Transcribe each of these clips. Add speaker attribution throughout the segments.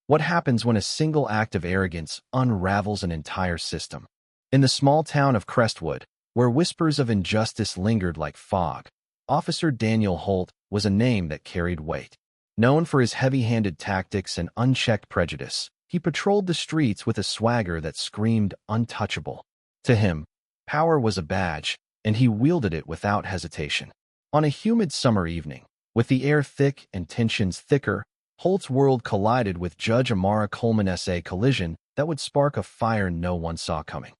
Speaker 1: What happens when a single act of arrogance unravels an entire system? In the small town of Crestwood, where whispers of injustice lingered like fog, Officer Daniel Holt was a name that carried weight. Known for his heavy-handed tactics and unchecked prejudice, he patrolled the streets with a swagger that screamed untouchable. To him, power was a badge, and he wielded it without hesitation. On a humid summer evening, with the air thick and tensions thicker, Holt's world collided with Judge Amara Coleman's a collision that would spark a fire no one saw coming.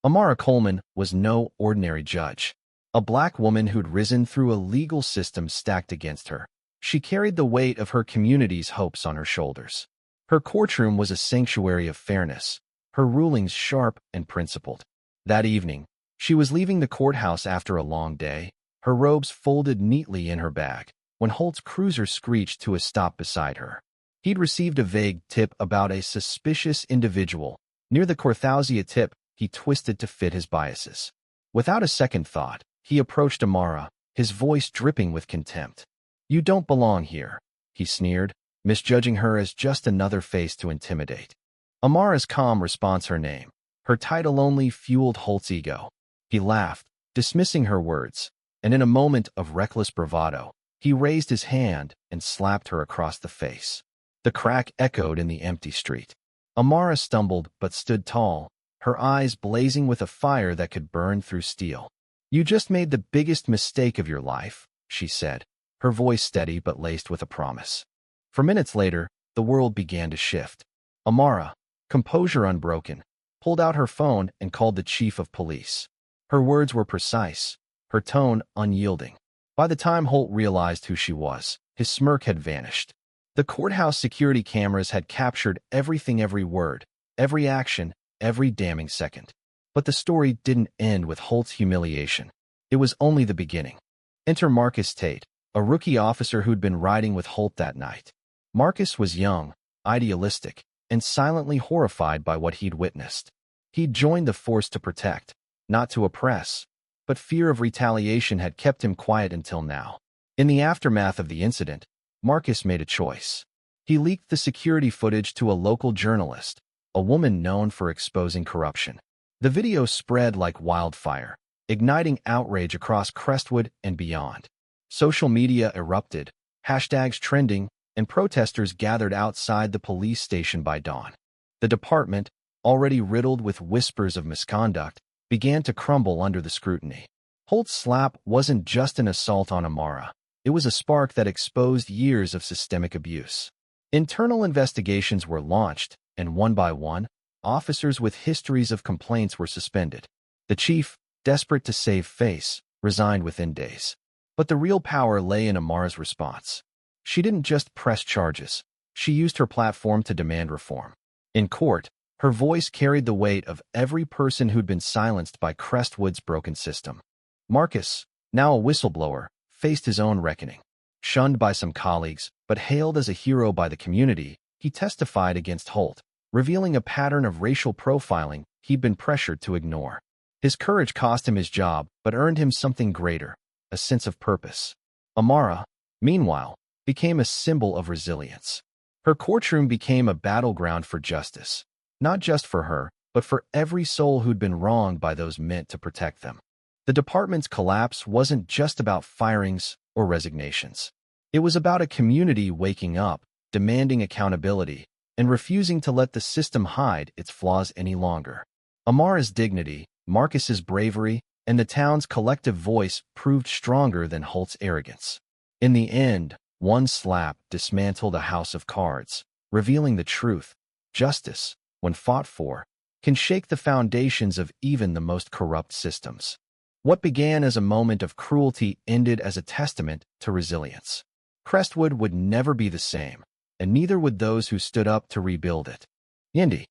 Speaker 1: Amara Coleman was no ordinary judge, a black woman who'd risen through a legal system stacked against her. She carried the weight of her community's hopes on her shoulders. Her courtroom was a sanctuary of fairness, her rulings sharp and principled. That evening, she was leaving the courthouse after a long day, her robes folded neatly in her bag, when Holt's cruiser screeched to a stop beside her. He'd received a vague tip about a suspicious individual. Near the Corthosia tip, he twisted to fit his biases. Without a second thought, he approached Amara, his voice dripping with contempt. "You don't belong here," he sneered, misjudging her as just another face to intimidate. Amara's calm response, her name, her title only fueled Holt's ego. He laughed, dismissing her words, and in a moment of reckless bravado, he raised his hand and slapped her across the face. The crack echoed in the empty street. Amara stumbled but stood tall, her eyes blazing with a fire that could burn through steel. "You just made the biggest mistake of your life," she said, her voice steady but laced with a promise. For minutes later, the world began to shift. Amara, composure unbroken, pulled out her phone and called the chief of police. Her words were precise, her tone unyielding. By the time Holt realized who she was, his smirk had vanished. The courthouse security cameras had captured everything, every word, every action, every damning second. But the story didn't end with Holt's humiliation. It was only the beginning. Enter Marcus Tate, a rookie officer who'd been riding with Holt that night. Marcus was young, idealistic, and silently horrified by what he'd witnessed. He'd joined the force to protect, not to oppress, but fear of retaliation had kept him quiet until now. In the aftermath of the incident, Marcus made a choice. He leaked the security footage to a local journalist, a woman known for exposing corruption. The video spread like wildfire, igniting outrage across Crestwood and beyond. Social media erupted, hashtags trending, and protesters gathered outside the police station by dawn. The department, already riddled with whispers of misconduct, began to crumble under the scrutiny. Holt's slap wasn't just an assault on Amara. It was a spark that exposed years of systemic abuse. Internal investigations were launched, and one by one, officers with histories of complaints were suspended. The chief, desperate to save face, resigned within days. But the real power lay in Amara's response. She didn't just press charges. She used her platform to demand reform. In court, her voice carried the weight of every person who'd been silenced by Crestwood's broken system. Marcus, now a whistleblower, faced his own reckoning. Shunned by some colleagues, but hailed as a hero by the community, he testified against Holt, revealing a pattern of racial profiling he'd been pressured to ignore. His courage cost him his job, but earned him something greater, a sense of purpose. Amara, meanwhile, became a symbol of resilience. Her courtroom became a battleground for justice, not just for her, but for every soul who'd been wronged by those meant to protect them. The department's collapse wasn't just about firings or resignations. It was about a community waking up, demanding accountability, and refusing to let the system hide its flaws any longer. Amara's dignity, Marcus's bravery, and the town's collective voice proved stronger than Holt's arrogance. In the end, one slap dismantled a house of cards, revealing the truth. Justice, when fought for, can shake the foundations of even the most corrupt systems. What began as a moment of cruelty ended as a testament to resilience. Crestwood would never be the same, and neither would those who stood up to rebuild it. Indy.